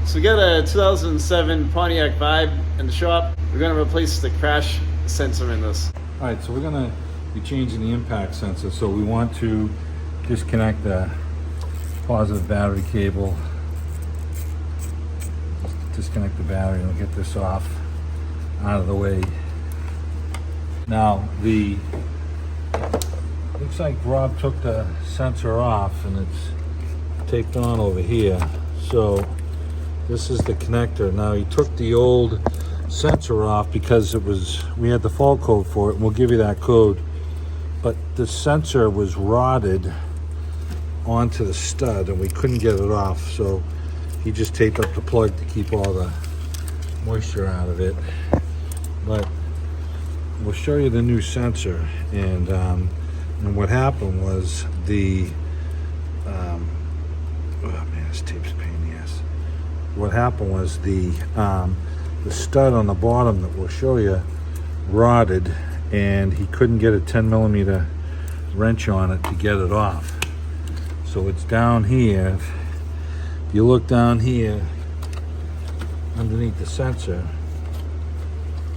So we got a 2007 Pontiac Vibe in the shop. We're gonna replace the crash sensor in this. All right, so we're gonna be changing the impact sensor. So we want to disconnect the positive battery cable. Disconnect the battery and we'll get this off out of the way. Now looks like Rob took the sensor off and it's taped on over here. So this is the connector. Now he took the old sensor off because we had the fault code for it, and we'll give you that code. But the sensor was rotted onto the stud and we couldn't get it off. So he just taped up the plug to keep all the moisture out of it. But we'll show you the new sensor. And what happened was oh man, this tape's a pain in the ass. What happened was the stud on the bottom that we'll show you rotted, and he couldn't get a 10mm wrench on it to get it off. So it's down here. If you look down here underneath the sensor,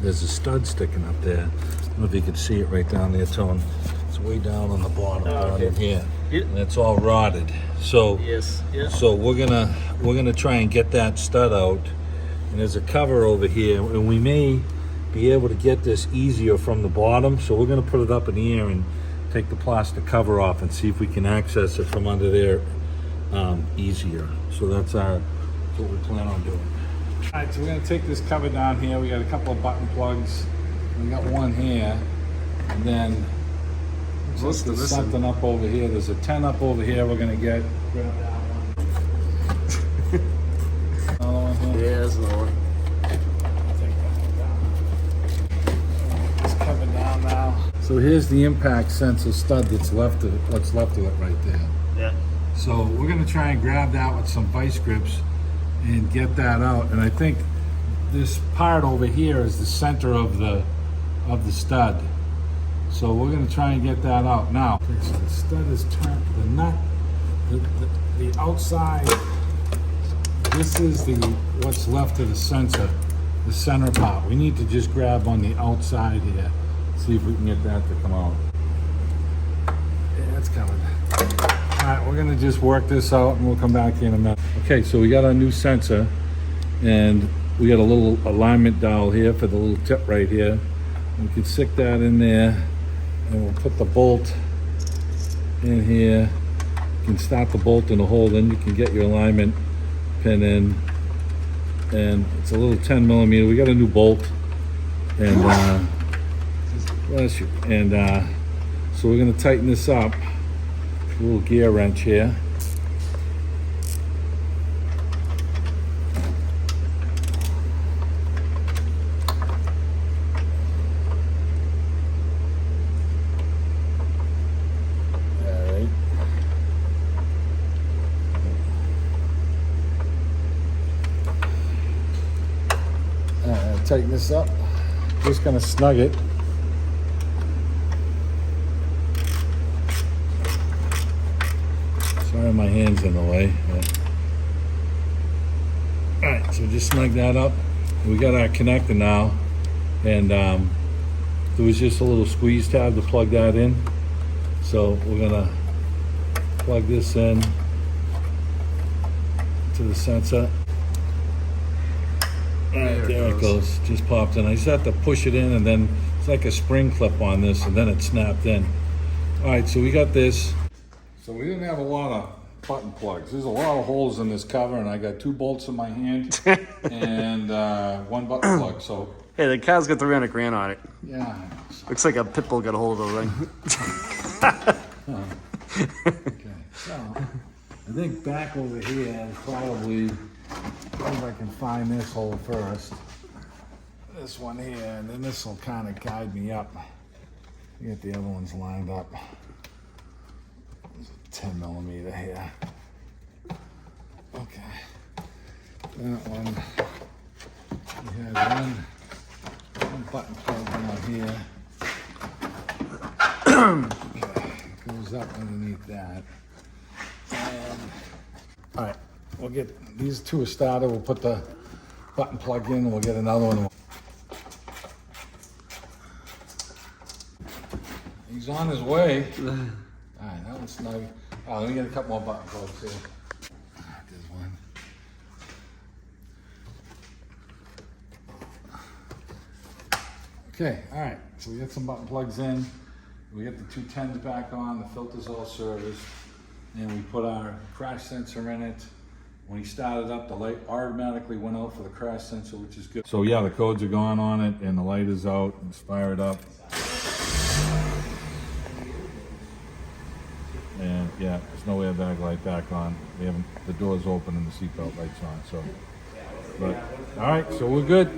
there's a stud sticking up there. I don't know if you can see it right down there, Tone. It's way down on the bottom, down in here, and it's all rotted. So yes. So we're gonna try and get that stud out. And there's a cover over here, and we may be able to get this easier from the bottom. So we're gonna put it up in the air and take the plastic cover off and see if we can access it from under there easier. So that's what we plan on doing. All right, so we're gonna take this cover down here. We got a couple of button plugs. We got one here, and then there's something up over here. There's a 10 up over here. We're gonna grab that one. Another one here. Yeah, there's another one. Take that one down. It's covered down now. So here's the impact sensor stud that's left of it. What's left of it right there. Yeah. So we're gonna try and grab that with some vice grips and get that out. And I think this part over here is the center of the stud. So we're gonna try and get that out now. Okay, so the stud is turned, the nut, the outside. This is what's left of the sensor, the center part. We need to just grab on the outside here, see if we can get that to come out. Yeah, it's coming. All right, we're gonna just work this out and we'll come back here in a minute. Okay, so we got our new sensor, and we got a little alignment dowel here for the little tip right here. We can stick that in there, and we'll put the bolt in here. You can start the bolt in the hole, then you can get your alignment pin in, and it's a little 10mm. We got a new bolt, and bless you. And so we're gonna tighten this up. A little gear wrench here. Tighten this up. Just gonna snug it. Sorry, my hand's in the way. All right, so just snug that up. We got our connector now, and there was just a little squeeze tab to plug that in. So we're gonna plug this in to the sensor. All right, there it goes. Just popped in. I just have to push it in, and then it's like a spring clip on this, and then it snapped in. All right, so we got this. So we didn't have a lot of button plugs. There's a lot of holes in this cover, and I got 2 bolts in my hand and 1 button plug. So Hey, the car's got 300 grand on it. yeah. Looks like a pit bull got a hold of the ring. Okay. So I think back over here is probably. See if I can find this hole first. This one here, and then this will kind of guide me up. Get the other ones lined up. There's a 10mm here. Okay. That one. We had one button plug down here. Okay. Goes up underneath that. And all right. we'll get these two started. We'll put the button plug in and we'll get another one. He's on his way. All right, that one's snug. Let me get a couple more button plugs here. There's one. Okay, all right, so we get some button plugs in. We get the 210s back on, the filter's all serviced, and we put our crash sensor in it. When he started up, the light automatically went out for the crash sensor, which is good. So yeah, the codes are gone on it, and the light is out. It's fired up. And yeah, there's no airbag light back on. We haven't, the door's open and the seatbelt light's on, so. But, all right, so we're good.